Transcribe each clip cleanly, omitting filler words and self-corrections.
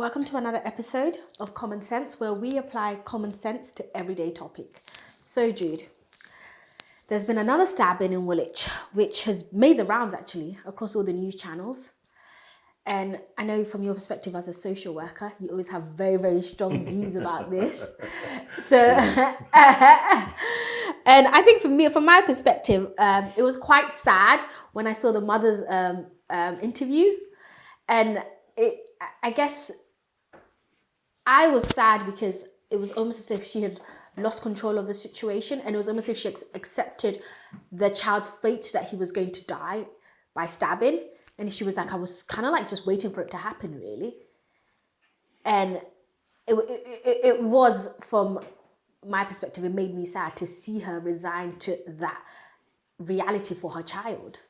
Welcome to another episode of Common Sense, where we apply common sense to everyday topic. So, Jude, there's been another stabbing in Woolwich, which has made the rounds actually across all the news channels. And I know from your perspective as a social worker, you always have very, very strong views about this. So, and I think from my perspective, it was quite sad when I saw the mother's interview. And I guess I was sad because it was almost as if she had lost control of the situation, and it was almost as if she accepted the child's fate that he was going to die by stabbing. And she was like, I was kind of like just waiting for it to happen, really. And it was, from my perspective, it made me sad to see her resign to that reality for her child.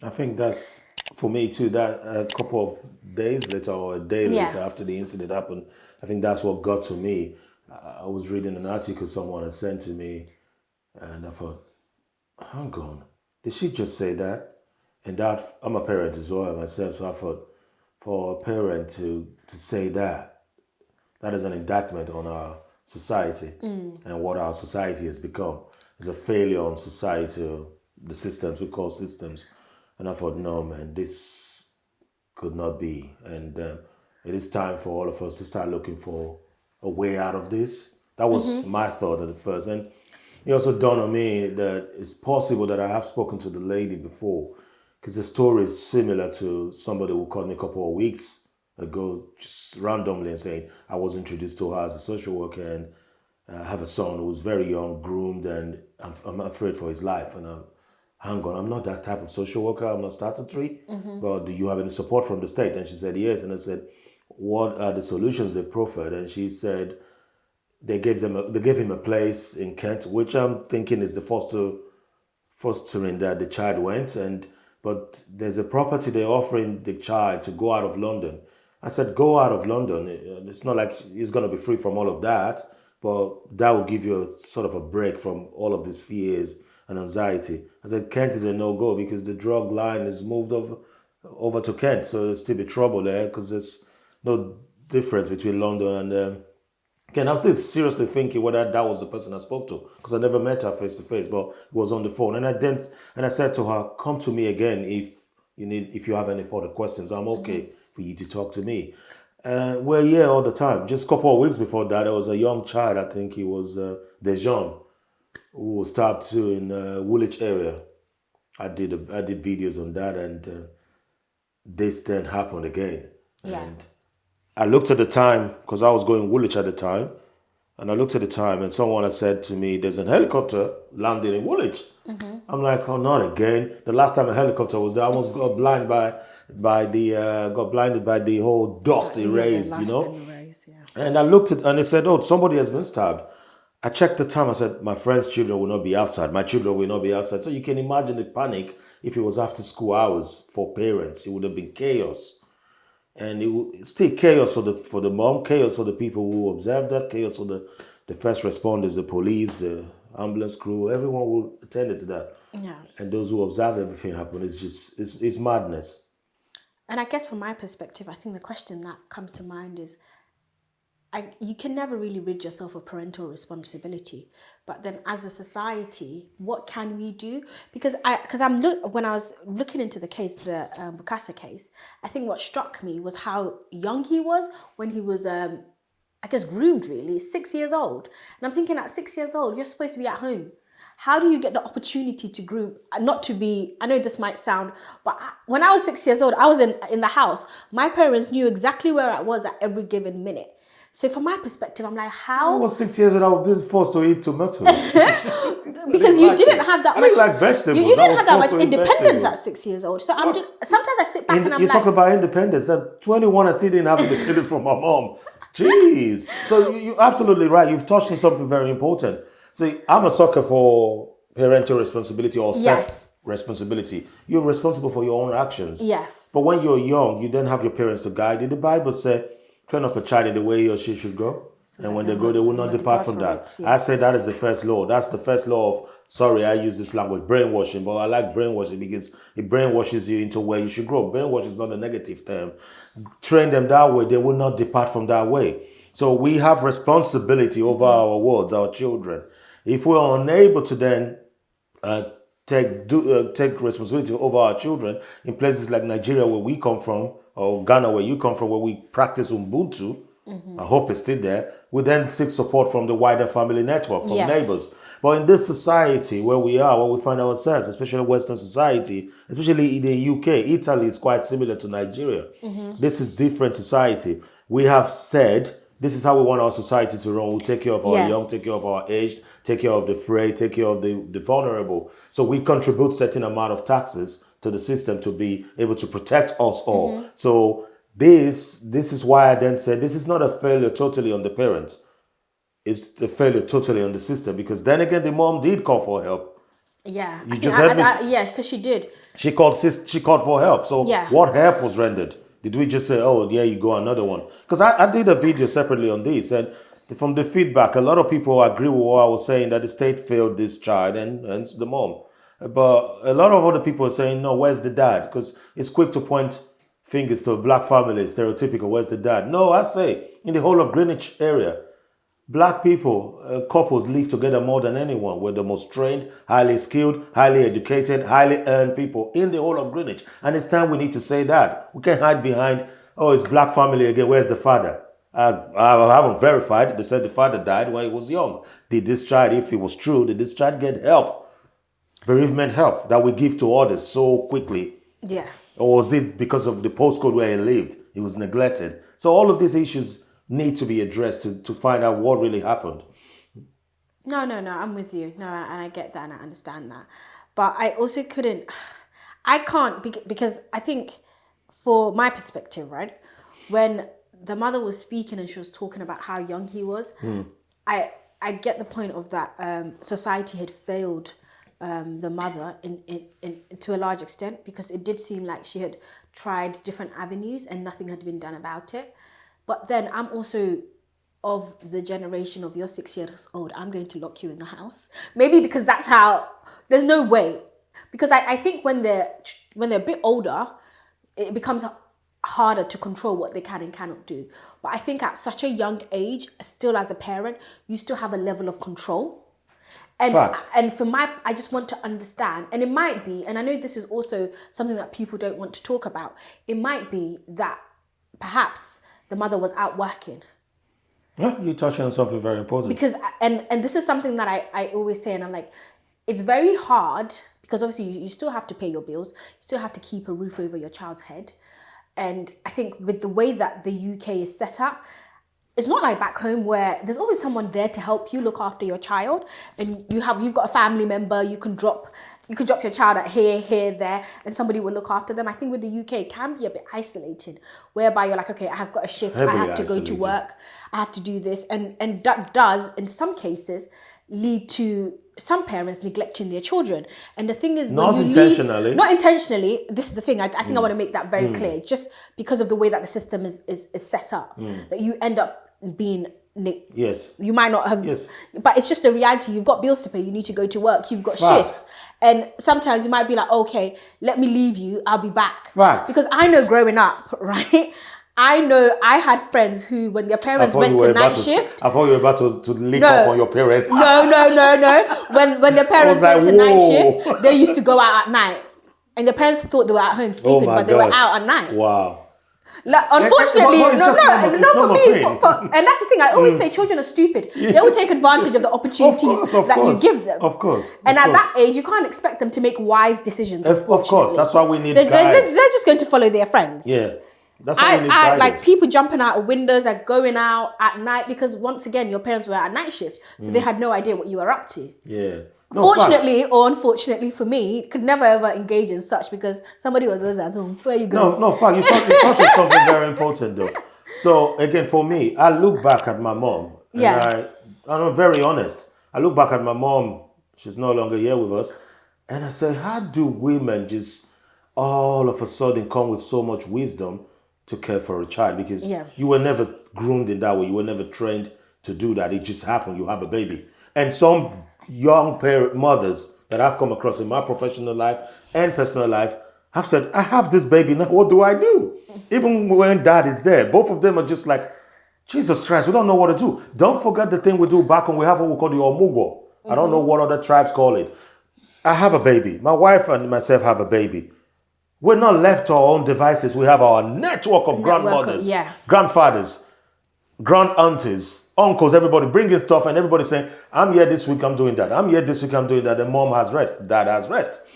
I think that's, for me too, that a couple of days later or a day later after the incident happened, I think that's what got to me. I was reading an article someone had sent to me, and I thought, hang on, did she just say that? And that, I'm a parent as well myself, so I thought, for a parent to say that is an indictment on our society and what our society has become. It's a failure on society, the systems we call systems. And I thought, no, man, this could not be. And it is time for all of us to start looking for a way out of this. That was my thought at the first. And it also dawned on me that it's possible that I have spoken to the lady before, because the story is similar to somebody who called me a couple of weeks ago, just randomly, and saying I was introduced to her as a social worker, and I have a son who's very young, groomed, and I'm afraid for his life. And hang on, I'm not that type of social worker. I'm not statutory, but do you have any support from the state? And she said, yes. And I said, what are the solutions they proffered? And she said, they gave him a place in Kent, which I'm thinking is the fostering that the child went. But there's a property they're offering the child to go out of London. I said, go out of London. It's not like he's going to be free from all of that, but that will give you a sort of a break from all of these fears and anxiety. I said, Kent is a no-go because the drug line is moved over to Kent, so there'll still be trouble there because there's no difference between London and Kent. I'm still seriously thinking whether that was the person I spoke to, because I never met her face to face, but it was on the phone. And I said to her, come to me again if you have any further questions. I'm okay for you to talk to me. We're here all the time. Just a couple of weeks before that, there was a young child, I think he was Dejan, who was stabbed too in Woolwich area. I did videos on that, and this then happened again. Yeah. And I looked at the time, because I was going Woolwich at the time, and I looked at the time, and someone had said to me, there's a helicopter landing in Woolwich. I'm like, oh, not again. The last time a helicopter was there, I almost got blinded by the whole dust it raised, you know. And I looked at, and they said, oh, somebody has been stabbed. I checked the time. I said, my friend's children will not be outside. My children will not be outside. So you can imagine the panic if it was after school hours for parents. It would have been chaos. And it's still chaos for the mom, chaos for the people who observed that, chaos for the first responders, the police, the ambulance crew, everyone who attended to that. Yeah. And those who observed everything happen. It's madness. And I guess from my perspective, I think the question that comes to mind is, you can never really rid yourself of parental responsibility, but then as a society, what can we do? Because when I was looking into the case, the Bukasa case, I think what struck me was how young he was when he was, groomed, really, 6 years old. And I'm thinking, at 6 years old, you're supposed to be at home. How do you get the opportunity to groom? Not to be, I know this might sound, but when I was 6 years old, I was in the house. My parents knew exactly where I was at every given minute. So from my perspective, I'm like, how? I was 6 years old, I was forced to eat tomatoes. Because you didn't have that much. I didn't like vegetables. You didn't have that much independence at 6 years old. So sometimes I sit back and I'm you like. talk about independence. At 21, I still didn't have independence from my mom. Jeez. So you're absolutely right. You've touched on something very important. See, I'm a sucker for parental responsibility or self-responsibility. You're responsible for your own actions. Yes. But when you're young, you then have your parents to guide you. The Bible says, train up a child in the way he or she should go. And when they go, they will not depart from that. Yeah. I say that is the first law. That's the first law of sorry, I use this language, brainwashing, but I like brainwashing because it brainwashes you into where you should grow. Brainwash is not a negative term. Train them that way, they will not depart from that way. So we have responsibility over our words, our children. If we're unable to then take responsibility over our children in places like Nigeria, where we come from, or Ghana, where you come from, where we practice Ubuntu, I hope it's still there, we then seek support from the wider family network, from neighbors. But in this society where we are, where we find ourselves, especially Western society, especially in the UK, Italy is quite similar to Nigeria. This is different society. We have said, this is how we want our society to run. We'll take care of our young, take care of our aged, take care of the frail, take care of the vulnerable. So we contribute certain amount of taxes to the system to be able to protect us all. So this is why I then said this is not a failure totally on the parents. It's a failure totally on the system, because then again, the mom did call for help. Yeah. You just heard me. Yeah, because she did. She called for help. So what help was rendered? Did we just say, oh, there you go, another one? Because I did a video separately on this, and from the feedback, a lot of people agree with what I was saying, that the state failed this child and the mom. But a lot of other people are saying, no, where's the dad? Because it's quick to point fingers to a black family, stereotypical, where's the dad? No, I say, in the whole of Greenwich area, black people, couples live together more than anyone. We're the most trained, highly skilled, highly educated, highly earned people in the whole of Greenwich. And it's time we need to say that. We can't hide behind, oh, it's black family again, where's the father? I haven't verified. They said the father died when he was young. Did this child, if it was true, did this child get help? Bereavement help that we give to others so quickly? Yeah. Or was it because of the postcode where he lived? He was neglected. So all of these issues need to be addressed to find out what really happened. No, I'm with you. No, and I get that and I understand that. But I also I can't, because I think for my perspective, right, when the mother was speaking and she was talking about how young he was, I get the point of that society had failed the mother in to a large extent, because it did seem like she had tried different avenues and nothing had been done about it. But then I'm also of the generation of, you're 6 years old, I'm going to lock you in the house. Maybe because that's how, there's no way. Because I think when they're a bit older, it becomes harder to control what they can and cannot do. But I think at such a young age, still as a parent, you still have a level of control. And I just want to understand, and it might be, and I know this is also something that people don't want to talk about, it might be that perhaps the mother was out working. Yeah, you're touching on something very important. Because, and this is something that I always say, and I'm like, it's very hard, because obviously you still have to pay your bills, you still have to keep a roof over your child's head. And I think with the way that the UK is set up, it's not like back home where there's always someone there to help you look after your child, and you've got a family member, you can drop your child at here, there, and somebody will look after them. I think with the UK, it can be a bit isolating, whereby you're like, okay, I have got a shift, I have to go to work, I have to do this. And that does, in some cases, lead to some parents neglecting their children. And the thing is, not intentionally, this is the thing, I think I want to make that very clear, just because of the way that the system is set up, that you end up being, yes, you might not have, yes, but it's just the reality. You've got bills to pay, you need to go to work, you've got shifts, and sometimes you might be like, okay, let me leave you, I'll be back. Because I know growing up, right, I know I had friends who, when their parents went to night shift, I thought you were about to lick up on your parents. No. When their parents went to night shift, they used to go out at night, and their parents thought they were at home sleeping, but they were out at night. Wow. Like, unfortunately, not for me. And that's the thing. I always say children are stupid. They will take advantage of the opportunities that you give them. Of course. And at that age, you can't expect them to make wise decisions. Of course. That's why we need guidance. They're just going to follow their friends. Yeah. That's why we need guidance. Like people jumping out of windows and going out at night, because once again, your parents were at night shift. So they had no idea what you were up to. Yeah. Fortunately or unfortunately for me, could never ever engage in such, because somebody was always at home. Where you going? No, fact. You touched on something very important though. So again, for me, I look back at my mom, and I'm very honest. I look back at my mom. She's no longer here with us, and I say, how do women just all of a sudden come with so much wisdom to care for a child? Because you were never groomed in that way. You were never trained to do that. It just happened. You have a baby, and some young mothers that I've come across in my professional life and personal life have said, I have this baby now, what do I do? Even when dad is there, both of them are just like, Jesus Christ, we don't know what to do. Don't forget the thing we do back when we have what we call the Omugo. I don't know what other tribes call it. I have a baby. My wife and myself have a baby. We're not left to our own devices. We have our network of grandmothers, grandfathers, grand aunties, uncles, everybody bringing stuff and everybody saying, I'm here this week, I'm doing that. I'm here this week, I'm doing that. And mom has rest, dad has rest.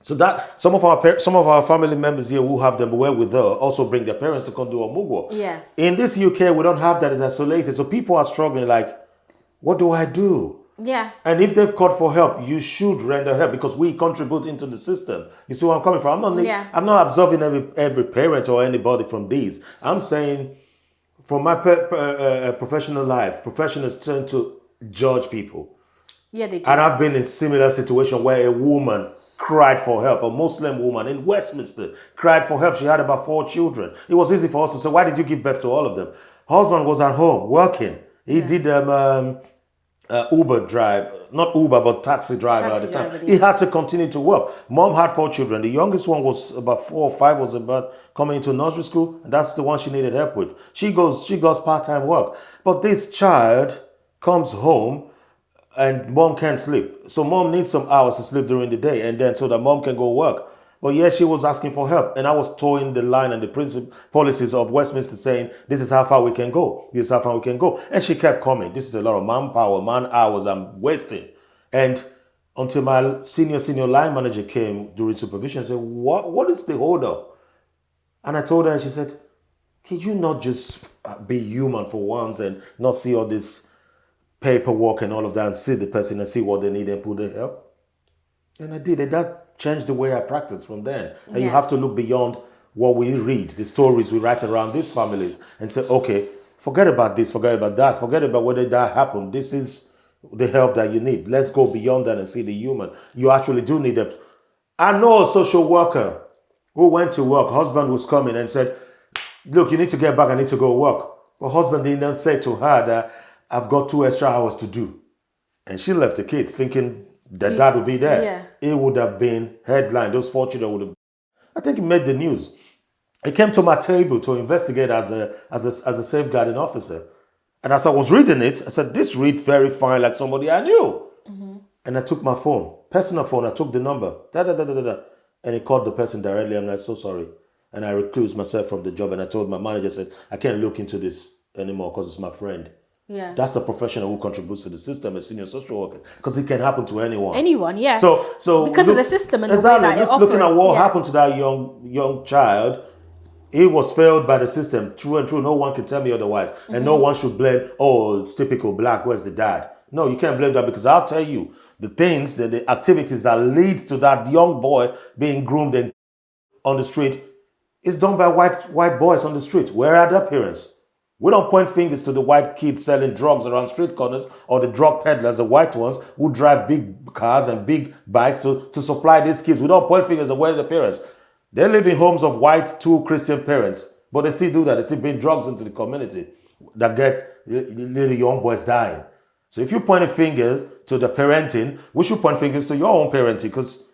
So that some of our family members here who have them wherewithal also bring their parents to come do a mugo. Yeah. In this UK, we don't have that. It's isolated. So people are struggling like, what do I do? Yeah. And if they've called for help, you should render help because we contribute into the system. You see where I'm coming from? I'm not absolving every parent or anybody from these. I'm saying from my professional life, professionals tend to judge people. Yeah, they do. And I've been in similar situation where a woman cried for help, a Muslim woman in Westminster cried for help. She had about 4 children. It was easy for us to say, why did you give birth to all of them? Husband was at home working. He did Uber drive, not Uber, but taxi driver at the time. He had to continue to work. Mom had 4 children. The youngest one was about 4 or 5, was about coming into nursery school. And that's the one she needed help with. She goes part-time work. But this child comes home and mom can't sleep. So mom needs some hours to sleep during the day and then so that mom can go work. But yes, she was asking for help. And I was towing the line and the policies of Westminster saying, this is how far we can go. This is how far we can go. And she kept coming. This is a lot of manpower, man hours I'm wasting. And until my senior line manager came during supervision and said, what is the hold up? And I told her and she said, can you not just be human for once and not see all this paperwork and all of that and see the person and see what they need and put the help? And I did. And that changed the way I practiced from then. And you have to look beyond what we read, the stories we write around these families and say, okay, forget about this, forget about that, forget about whether that happened. This is the help that you need. Let's go beyond that and see the human. You actually do need it. I know a social worker who went to work. Husband was coming and said, look, you need to get back. I need to go work. But husband didn't say to her that I've got 2 extra hours to do. And she left the kids thinking that dad would be there. Yeah. It would have been headline. Those 4 children would have. I think it made the news. It came to my table to investigate as a safeguarding officer. And as I was reading it, I said, this read very fine like somebody I knew. Mm-hmm. And I took my phone, personal phone, I took the number, and he called the person directly. I'm like, so sorry. And I reclused myself from the job and I told my manager, I said, I can't look into this anymore because it's my friend. Yeah. That's a professional who contributes to the system, a senior social worker, because it can happen to anyone. Anyone, yeah. So because of the system and the way that it operates. Looking at what happened to that young child, he was failed by the system, true and true. No one can tell me otherwise. Mm-hmm. And no one should blame, oh, it's typical black, where's the dad? No, you can't blame that because I'll tell you, the things, the activities that lead to that young boy being groomed and on the street is done by white boys on the street. Where are their parents? We don't point fingers to the white kids selling drugs around street corners or the drug peddlers, the white ones who drive big cars and big bikes to supply these kids. We don't point fingers at where the parents. They live in homes of white, 2 Christian parents, but they still do that. They still bring drugs into the community that get little young boys dying. So if you point a finger to the parenting, we should point fingers to your own parenting because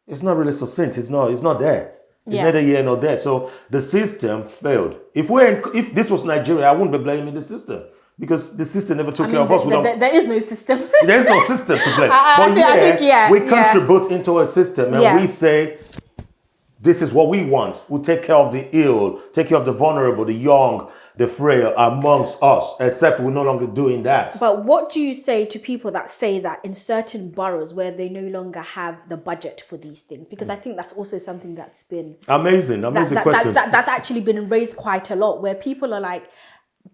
it's not really succinct. It's not there. It's neither here nor there. So the system failed. If this was Nigeria, I wouldn't be blaming the system because the system never took care of us. There is no system. There's no system to blame. We contribute into a system and we say, this is what we want. We take care of the ill, take care of the vulnerable, the young, the frail amongst us, except we're no longer doing that. But what do you say to people that say that in certain boroughs where they no longer have the budget for these things? Because I think that's also something that's been... Amazing question. That's actually been raised quite a lot, where people are like,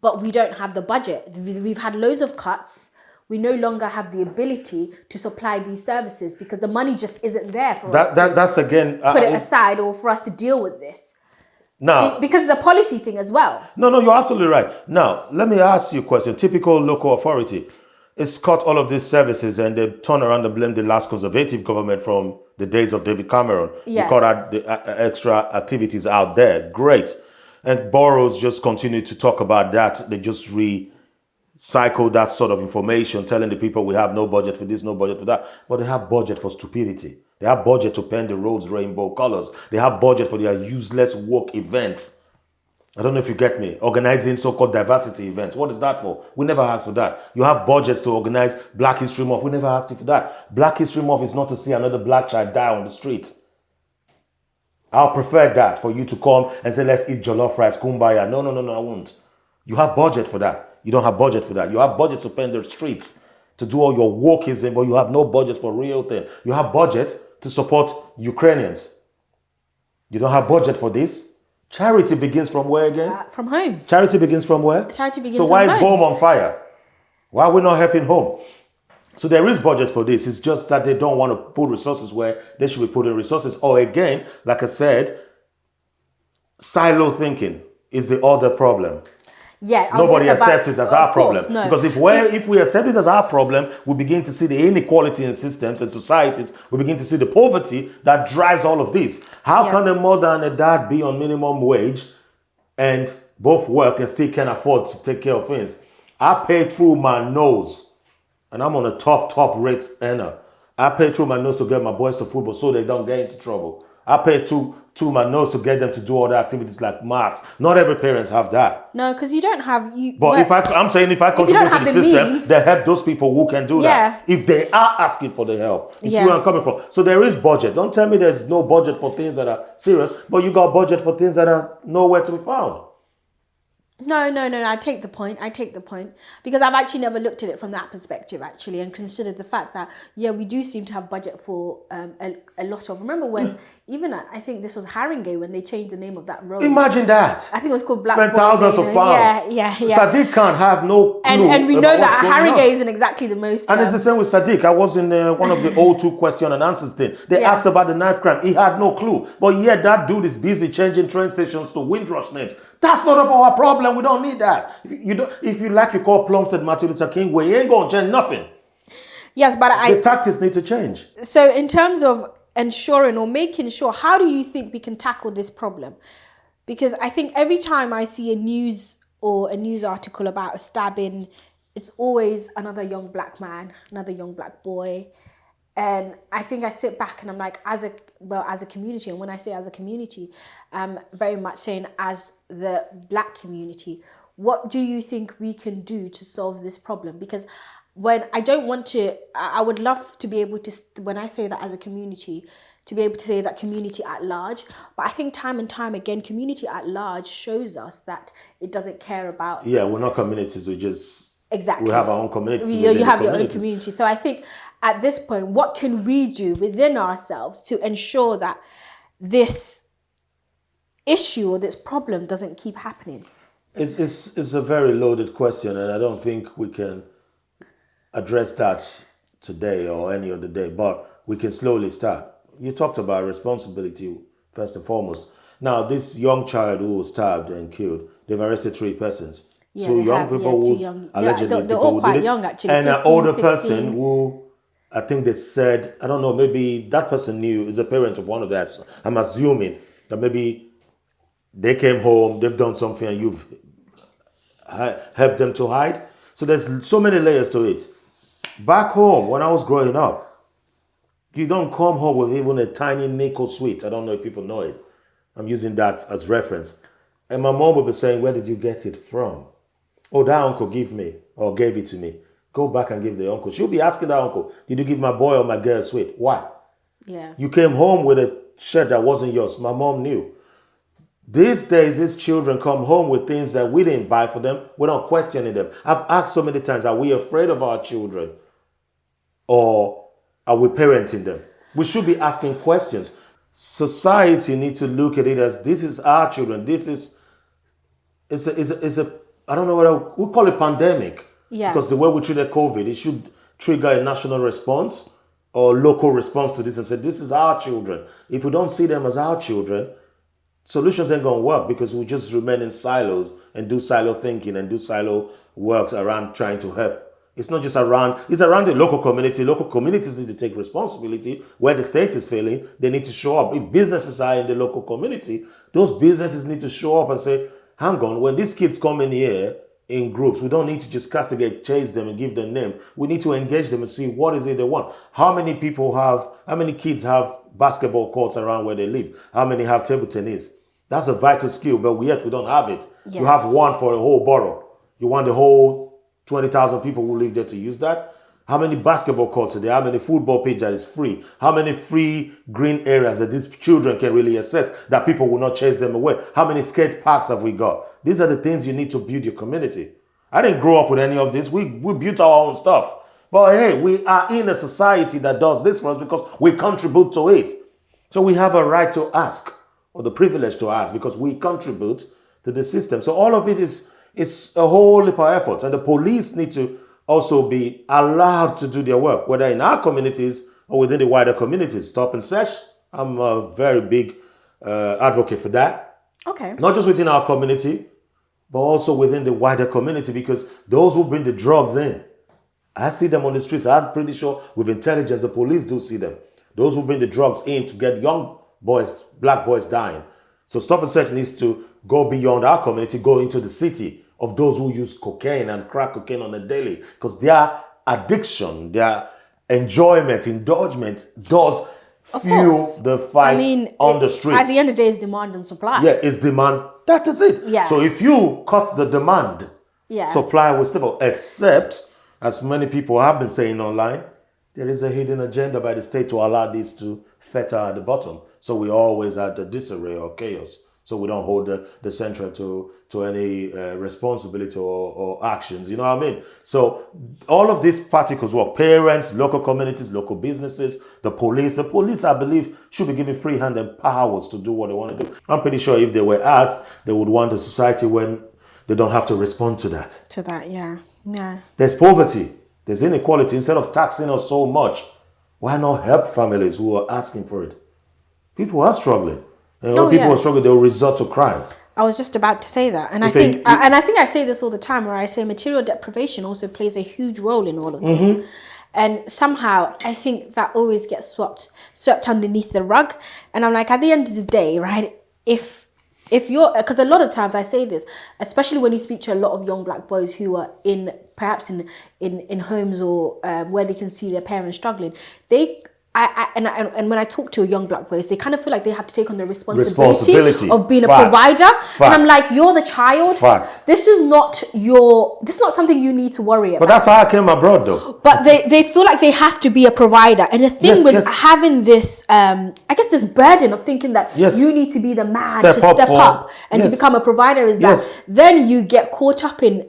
but we don't have the budget. We've had loads of cuts. We no longer have the ability to supply these services because the money just isn't there for us that's again put it aside or for us to deal with this. Now, because it's a policy thing as well. No, you're absolutely right. Now, let me ask you a question. Typical local authority is cut all of these services and they turn around and blame the last conservative government from the days of David Cameron. Yeah. They cut out the extra activities out there. Great. And boroughs just continue to talk about that. They just cycle that sort of information, telling the people we have no budget for this, no budget for that, but they have budget for stupidity. They have budget to paint the roads rainbow colors. They have budget for their useless work events. I don't know if you get me. Organizing so-called diversity events. What is that for? We never asked for that. You have budgets to organize Black History Month. We never asked you for that. Black History Month is not to see another black child die on the street. I'll prefer that for you to come and say, let's eat jollof rice, kumbaya. No, I won't. You have budget for that. You don't have budget for that. You have budget to paint the streets, to do all your wokeism, but you have no budget for real thing. You have budget to support Ukrainians. You don't have budget for this. Charity begins from where again? From home. Charity begins from where? Charity begins from home. So why is home on fire? Why are we not helping home? So there is budget for this. It's just that they don't want to put resources where they should be putting resources. Or again, like I said, silo thinking is the other problem. Yeah, nobody accepts it as our problem. No. Because if we accept it as our problem, we begin to see the inequality in systems and societies. We begin to see the poverty that drives all of this. How can a mother and a dad be on minimum wage and both work and still can't afford to take care of things? I pay through my nose, and I'm on a top rate earner. I pay through my nose to get my boys to football so they don't get into trouble. I pay through my nose to get them to do other activities like maths. Not every parents have that. No, because you don't have But if I contribute to the system, they help those people who can do that. If they are asking for the help, you see where I'm coming from. So there is budget. Don't tell me there's no budget for things that are serious, but you got budget for things that are nowhere to be found. No. I take the point. Because I've actually never looked at it from that perspective, actually, and considered the fact that, we do seem to have budget for a lot of... Remember when, even I think this was Haringey, when they changed the name of that road. Imagine that. I think it was called Black. Spent thousands of pounds. Yeah. Sadiq can't have no clue. And we know that Haringey isn't exactly the most... And it's the same with Sadiq. I was in one of the O2 question and answers thing. They asked about the knife crime. He had no clue. But yet that dude is busy changing train stations to Windrush names. That's not of our problem. We don't need that. If you like, you call Plumstead Martin Luther King, we ain't gonna change nothing. Yes, but the tactics need to change. So in terms of ensuring or making sure, how do you think we can tackle this problem? Because I think every time I see a news article about a stabbing, it's always another young black man, another young black boy. And I think I sit back and I'm like, as a community, and when I say as a community, I'm very much saying as the black community, what do you think we can do to solve this problem? Because I would love to be able to, when I say that as a community, to be able to say that community at large. But I think time and time again, community at large shows us that it doesn't care about... Yeah, we're not communities, we just... Exactly. We have our own community. You have your own community. So I think at this point, what can we do within ourselves to ensure that this issue or this problem doesn't keep happening? It's a very loaded question, and I don't think we can address that today or any other day, but we can slowly start. You talked about responsibility first and foremost. Now, this young child who was stabbed and killed, they've arrested 3 persons. Yeah, 2 young people who allegedly they're all quite young, actually. And 15, an older 16. person who, I think they said, I don't know, maybe that person knew, is a parent of one of them. I'm assuming that maybe they came home, they've done something and you've helped them to hide. So there's so many layers to it. Back home, when I was growing up, you don't come home with even a tiny nickel sweet. I don't know if people know it. I'm using that as reference. And my mom would be saying, where did you get it from? Oh, that uncle gave it to me. Go back and give the uncle. She'll be asking that uncle, did you give my boy or my girl sweet? Why? Yeah. You came home with a shirt that wasn't yours. My mom knew. These days, these children come home with things that we didn't buy for them. We're not questioning them. I've asked so many times, are we afraid of our children? Or are we parenting them? We should be asking questions. Society needs to look at it as this is our children. This is I don't know we call it pandemic. Yeah. Because the way we treated COVID, it should trigger a national response or local response to this and say, this is our children. If we don't see them as our children, solutions ain't going to work because we just remain in silos and do silo thinking and do silo works around trying to help. It's not just around, it's around the local community. Local communities need to take responsibility. Where the state is failing, they need to show up. If businesses are in the local community, those businesses need to show up and say, hang on, when these kids come in here, in groups. We don't need to just castigate, chase them and give them name. We need to engage them and see what is it they want. How many kids have basketball courts around where they live? How many have table tennis? That's a vital skill, but yet we don't have it. Yeah. You have one for a whole borough. You want the whole 20,000 people who live there to use that? How many basketball courts are there? How many football pitches that is free? How many free green areas that these children can really access that people will not chase them away? How many skate parks have we got? These are the things you need to build your community. I didn't grow up with any of this. We built our own stuff. But hey, we are in a society that does this for us because we contribute to it. So we have a right to ask, or the privilege to ask, because we contribute to the system. So all of it it's a whole heap of effort. And the police need to also be allowed to do their work, whether in our communities or within the wider communities. Stop and search. I'm a very big advocate for that. Okay. Not just within our community, but also within the wider community, because those who bring the drugs in, I see them on the streets. I'm pretty sure with intelligence, the police do see them. Those who bring the drugs in to get young boys, black boys dying. So Stop and Search needs to go beyond our community, go into the city of those who use cocaine and crack cocaine on a daily, because their addiction, their enjoyment, indulgence does fuel the fight on the streets. At the end of the day, it's demand and supply. Yeah, it's demand. That is it. Yeah. So if you cut the demand, supply will still, except, as many people have been saying online, there is a hidden agenda by the state to allow this to fetter at the bottom. So we always have the disarray or chaos. So we don't hold the central to any responsibility or actions. You know what I mean? So all of these particles work. Parents, local communities, local businesses, the police. The police, I believe, should be given free hand and powers to do what they want to do. I'm pretty sure if they were asked, they would want a society when they don't have to respond to that. To that, yeah. Yeah. There's poverty. There's inequality. Instead of taxing us so much, why not help families who are asking for it? People are struggling. And when people are struggling, they'll resort to crime. I was just about to say that. And I think I say this all the time, where I say material deprivation also plays a huge role in all of this. Mm-hmm. And somehow I think that always gets swept underneath the rug. And I'm like, at the end of the day, right, if you're, because a lot of times I say this, especially when you speak to a lot of young black boys who are perhaps in homes or where they can see their parents struggling, and when I talk to young black boys, they kind of feel like they have to take on the responsibility of being a provider. Fact. And I'm like, you're the child. Fact. This is not something you need to worry about. But that's how I came abroad, though. But they feel like they have to be a provider. And the thing having this, I guess this burden of thinking that you need to be the man to step up and to become a provider is that then you get caught up in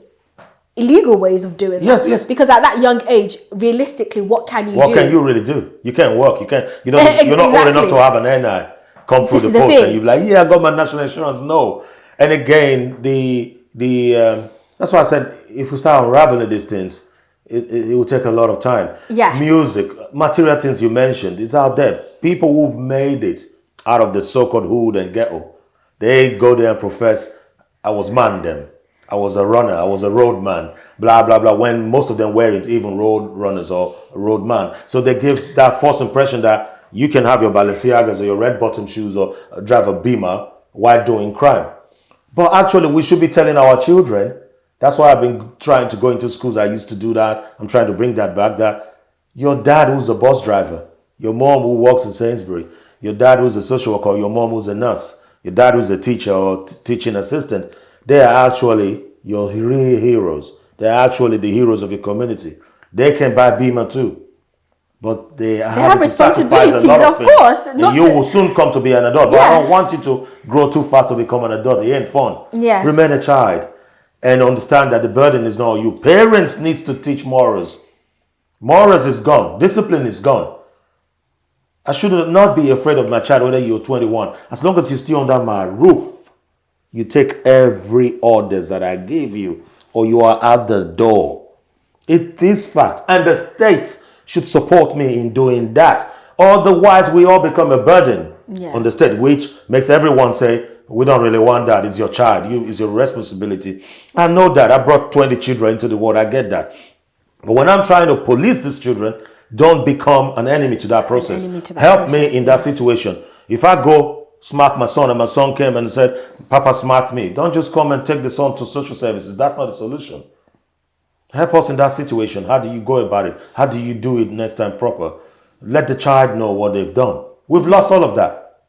illegal ways of doing that. Yes. Because at that young age, realistically, what can you do? What can you really do? You can't work. You're not old enough to have an NI come through the post and you're like, I got my national insurance. No. And again, that's why I said, if we start unraveling these things, it will take a lot of time. Yeah. Music, material things you mentioned, it's out there. People who've made it out of the so-called hood and ghetto, they go there and profess, I was man them. I was a runner, I was a road man, blah, blah, blah, when most of them weren't even road runners or road man. So they give that false impression that you can have your Balenciagas or your red bottom shoes or drive a Beamer while doing crime. But actually, we should be telling our children, that's why I've been trying to go into schools. I used to do that. I'm trying to bring that back, that your dad who's a bus driver, your mom who works in Sainsbury, your dad who's a social worker, your mom who's a nurse, your dad who's a teacher or teaching assistant, they are actually your real heroes. They're actually the heroes of your community. They can buy Beamer too. But they have responsibilities, a lot of course. You will soon come to be an adult. But I don't want you to grow too fast to become an adult. It ain't fun. Yeah. Remain a child. And understand that the burden is not on you. Parents needs to teach morals. Morals is gone. Discipline is gone. I should not be afraid of my child whether you're 21. As long as you're still under my roof. You take every orders that I give you or you are at the door. It is fact. And the state should support me in doing that. Otherwise, we all become a burden on the state, which makes everyone say, we don't really want that. It's your child. It's your responsibility. I know that. I brought 20 children into the world. I get that. But when I'm trying to police these children, don't become an enemy to that process. Help me in that situation. If I go smack my son, and my son came and said, Papa smacked me. Don't just come and take the son to social services. That's not the solution. Help us in that situation. How do you go about it? How do you do it next time proper? Let the child know what they've done. We've lost all of that.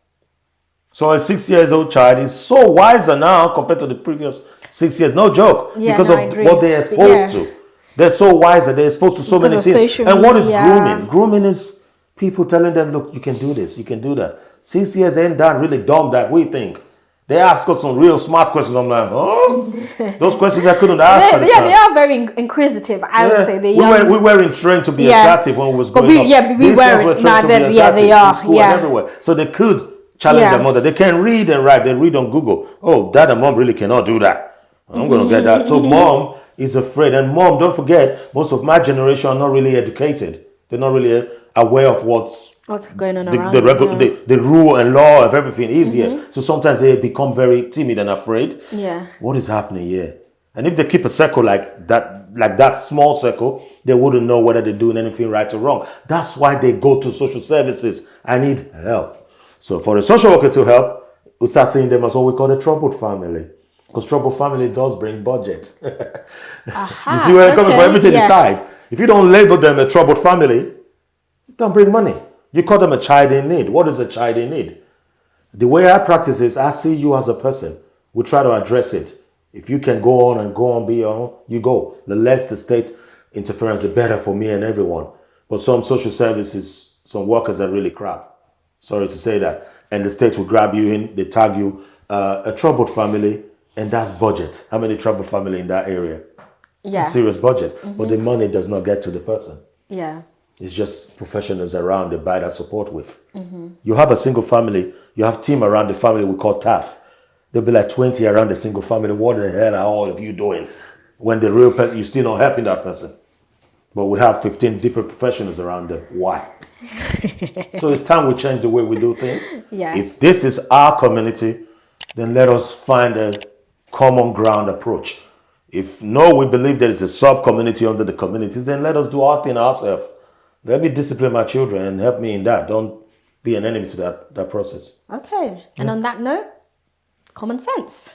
So a 6 years old child is so wiser now compared to the previous 6 years. No joke. Because of what they're exposed to. They're so wiser. They're exposed to so many things. And what is grooming? Grooming is people telling them, look, you can do this, you can do that. 6 years ain't that really dumb that we think. They ask us some real smart questions. I'm like, oh, those questions I couldn't answer. They are very inquisitive. I would say we weren't trained to be assertive when we was growing up. We weren't. They are. In school and everywhere. So they could challenge their mother. They can read and write. They read on Google. Oh, dad and mom really cannot do that. I'm going to get that. So mom is afraid. And mom, don't forget, most of my generation are not really educated. They're not really aware of what's going on around the rule and law of everything is here. So sometimes they become very timid and afraid. Yeah. What is happening here? And if they keep a circle like that small circle, they wouldn't know whether they're doing anything right or wrong. That's why they go to social services. I need help. So for a social worker to help, we start seeing them as what we call a troubled family. Because troubled family does bring budget. You see where I'm coming from? Everything is tied. If you don't label them a troubled family, don't bring money. You call them a child in need. What is a child in need? The way I practice is I see you as a person. We try to address it. If you can go on, be your own, you go. The less the state interference, the better for me and everyone. But some social services, some workers are really crap. Sorry to say that. And the state will grab you in, they tag you, a troubled family, and that's budget. How many troubled family in that area? Yeah. A serious budget. But the money does not get to the person. Yeah. It's just professionals around they buy that support with. You have a single family, you have team around the family we call TAF. There'll be like 20 around the single family. What the hell are all of you doing? When the real person, you're still not helping that person. But we have 15 different professionals around them. Why? So it's time we change the way we do things. Yes. If this is our community, then let us find a common ground approach. If we believe there is a sub-community under the communities, then let us do our thing ourselves. Let me discipline my children and help me in that. Don't be an enemy to that process. Okay. And on that note, common sense.